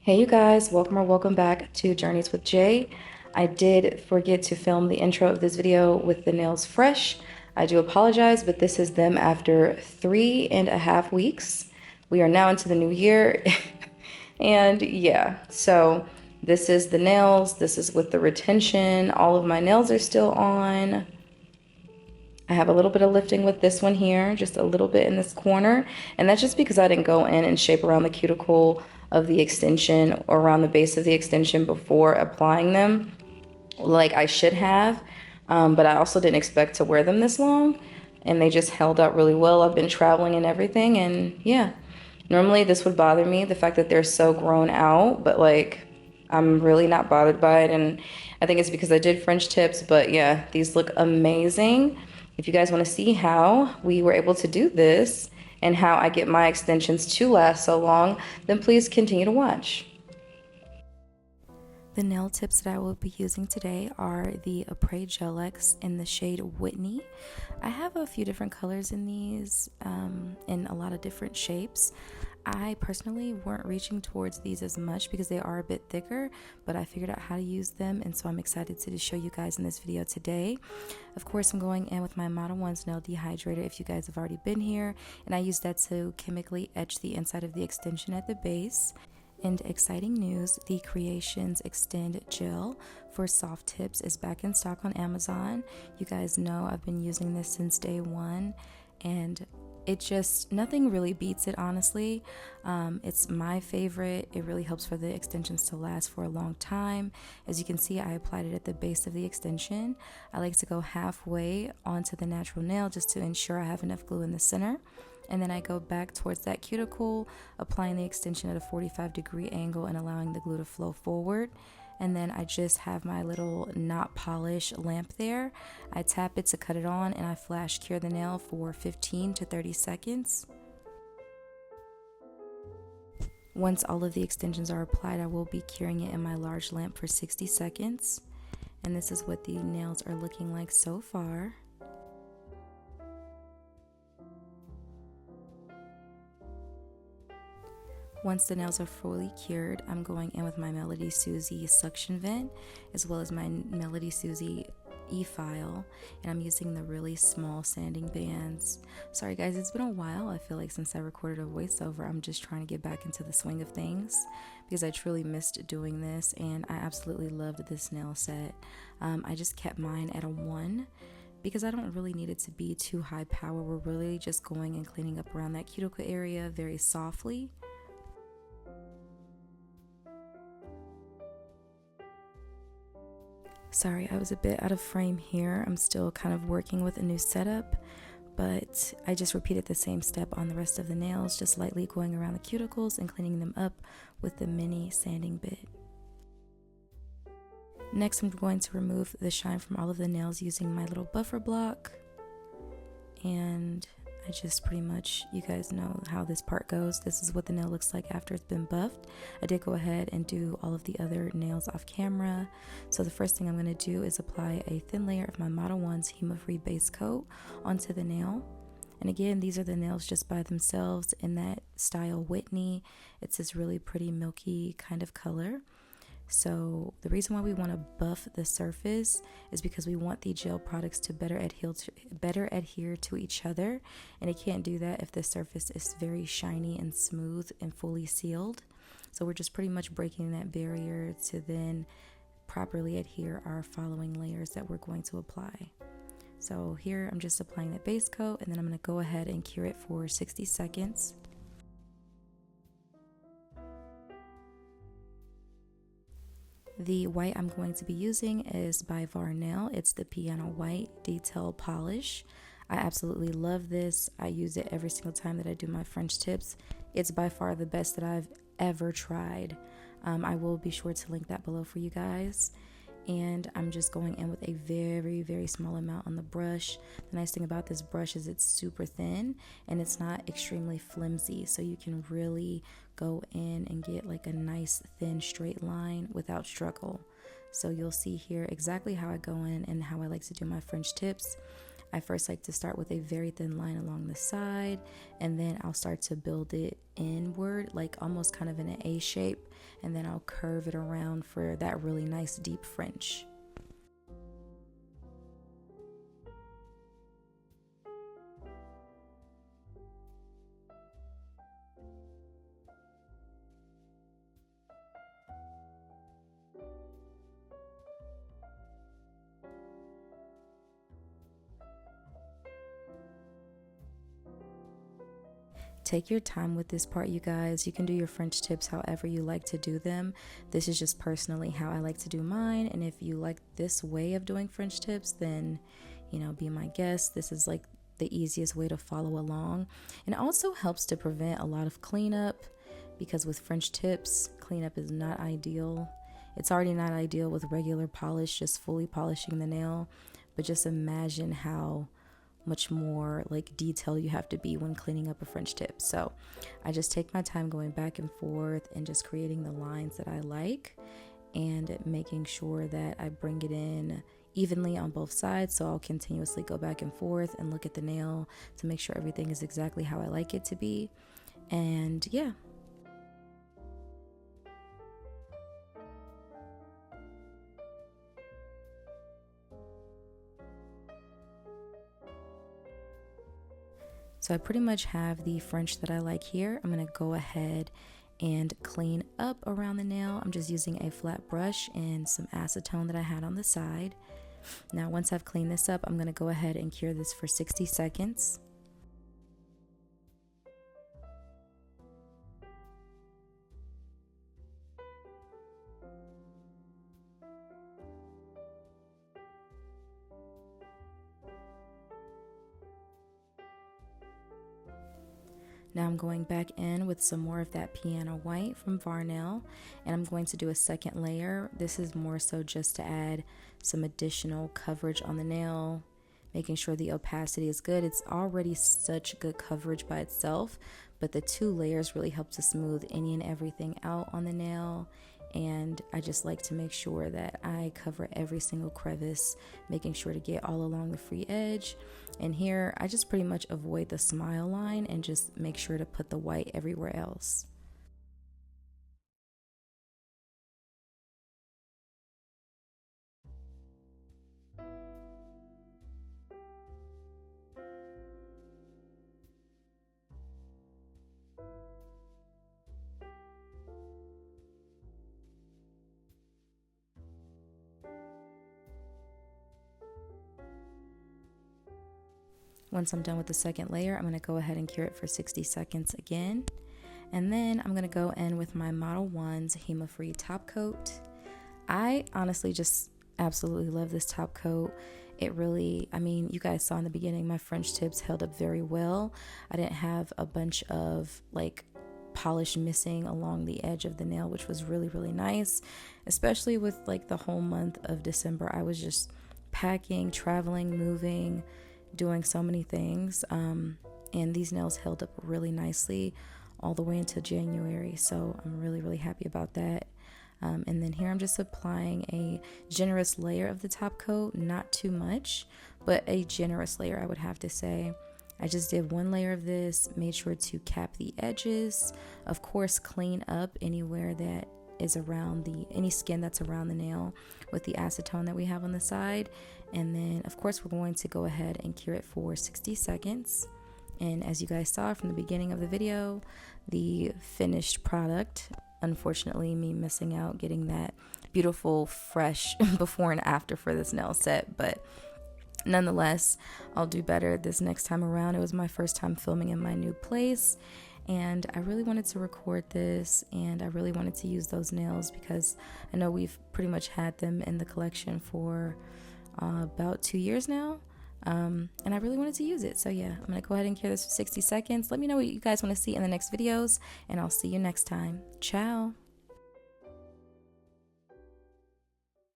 Hey you guys, welcome or welcome back to Journeys with Jay. I did forget to film the intro of this video with the nails fresh. I do apologize, but this is them after 3.5 weeks. We are now into the new year. And yeah, so this is the nails. This is with the retention. All of my nails are still on. I have a little bit of lifting with this one here, just a little bit in this corner. And that's just because I didn't go in and shape around the cuticle of the extension or around the base of the extension before applying them like I should have. But I also didn't expect to wear them this long. And they just held up really well. I've been traveling and everything. And yeah, normally this would bother me, the fact that they're so grown out. But like, I'm really not bothered by it. And I think it's because I did French tips. But yeah, these look amazing. If you guys want to see how we were able to do this and how I get my extensions to last so long, then please continue to watch. The nail tips that I will be using today are the Apres Gel X in the shade Whitney. I have a few different colors in these, in a lot of different shapes. I personally weren't reaching towards these as much because they are a bit thicker, but I figured out how to use them, and so I'm excited to show you guys in this video today. Of course, I'm going in with my Model 1's nail dehydrator if you guys have already been here, and I use that to chemically etch the inside of the extension at the base. And exciting news, the Creations Extend Gel for soft tips is back in stock on Amazon. You guys know I've been using this since day one, and it just, nothing really beats it, honestly. It's my favorite. It really helps for the extensions to last for a long time. As you can see, I applied it at the base of the extension. I like to go halfway onto the natural nail just to ensure I have enough glue in the center. And then I go back towards that cuticle, applying the extension at a 45-degree angle and allowing the glue to flow forward. And then I just have my little knot polish lamp there. I tap it to cut it on, and I flash cure the nail for 15 to 30 seconds. Once all of the extensions are applied, I will be curing it in my large lamp for 60 seconds. And this is what the nails are looking like so far. Once the nails are fully cured, I'm going in with my Melody Susie suction vent, as well as my Melody Susie e-file, and I'm using the really small sanding bands. Sorry guys, it's been a while. I feel like since I recorded a voiceover, I'm just trying to get back into the swing of things because I truly missed doing this, and I absolutely loved this nail set. I just kept mine at a 1 because I don't really need it to be too high power. We're really just going and cleaning up around that cuticle area very softly. Sorry, I was a bit out of frame here. I'm still kind of working with a new setup, but I just repeated the same step on the rest of the nails, just lightly going around the cuticles and cleaning them up with the mini sanding bit. Next, I'm going to remove the shine from all of the nails using my little buffer block, and I just pretty much, you guys know how this part goes. This is what the nail looks like after it's been buffed. I did go ahead and do all of the other nails off camera. So the first thing I'm going to do is apply a thin layer of my Model 1's Hemo-Free base coat onto the nail. And again, these are the nails just by themselves in that style Whitney. It's this really pretty milky kind of color. So the reason why we want to buff the surface is because we want the gel products to better adhere to each other, and it can't do that if the surface is very shiny and smooth and fully sealed. So we're just pretty much breaking that barrier to then properly adhere our following layers that we're going to apply. So here I'm just applying that base coat, and then I'm going to go ahead and cure it for 60 seconds. The white I'm going to be using is by VARNAIL. It's the Piano White Detail Polish. I absolutely love this. I use it every single time that I do my French tips. It's by far the best that I've ever tried. I will be sure to link that below for you guys. And I'm just going in with a very, very small amount on the brush. The nice thing about this brush is it's super thin and it's not extremely flimsy, so you can really go in and get like a nice thin straight line without struggle. So you'll see here exactly how I go in and how I like to do my French tips. I first like to start with a very thin line along the side, and then I'll start to build it inward, like almost kind of in an A shape, and then I'll curve it around for that really nice deep fringe. Take your time with this part, you guys. You can do your French tips however you like to do them. This is just personally how I like to do mine, and if you like this way of doing French tips, then, you know, be my guest. This is like the easiest way to follow along, and it also helps to prevent a lot of cleanup, because with French tips, cleanup is not ideal. It's already not ideal with regular polish, just fully polishing the nail, but just imagine how much more like detail you have to be when cleaning up a French tip. So I just take my time going back and forth and just creating the lines that I like and making sure that I bring it in evenly on both sides. So I'll continuously go back and forth and look at the nail to make sure everything is exactly how I like it to be. And yeah. So I pretty much have the French that I like here. I'm going to go ahead and clean up around the nail. I'm just using a flat brush and some acetone that I had on the side. Now once I've cleaned this up, I'm going to go ahead and cure this for 60 seconds. Now I'm going back in with some more of that piano white from VARNAIL, and I'm going to do a second layer. This is more so just to add some additional coverage on the nail, making sure the opacity is good. It's already such good coverage by itself, but the 2 layers really help to smooth any and everything out on the nail. And I just like to make sure that I cover every single crevice, making sure to get all along the free edge. And here I just pretty much avoid the smile line and just make sure to put the white everywhere else. Once I'm done with the second layer, I'm going to go ahead and cure it for 60 seconds again. And then I'm going to go in with my Model 1's HEMA-free top coat. I honestly just absolutely love this top coat. It really, I mean, you guys saw in the beginning, my French tips held up very well. I didn't have a bunch of like polish missing along the edge of the nail, which was really, really nice, especially with like the whole month of December. I was just packing, traveling, moving, doing so many things, and these nails held up really nicely all the way into January, so I'm really, really happy about that. And then here I'm just applying a generous layer of the top coat, not too much, but a generous layer, I would have to say. I just did 1 layer of this, made sure to cap the edges, of course clean up anywhere that is around any skin that's around the nail with the acetone that we have on the side. And then of course we're going to go ahead and cure it for 60 seconds. And as you guys saw from the beginning of the video, the finished product, unfortunately me missing out getting that beautiful fresh before and after for this nail set, but nonetheless I'll do better this next time around. It was my first time filming in my new place, and I really wanted to record this, and I really wanted to use those nails because I know we've pretty much had them in the collection for about 2 years now, and I really wanted to use it. So yeah, I'm gonna go ahead and cure this for 60 seconds. Let me know what you guys want to see in the next videos, and I'll see you next time. Ciao.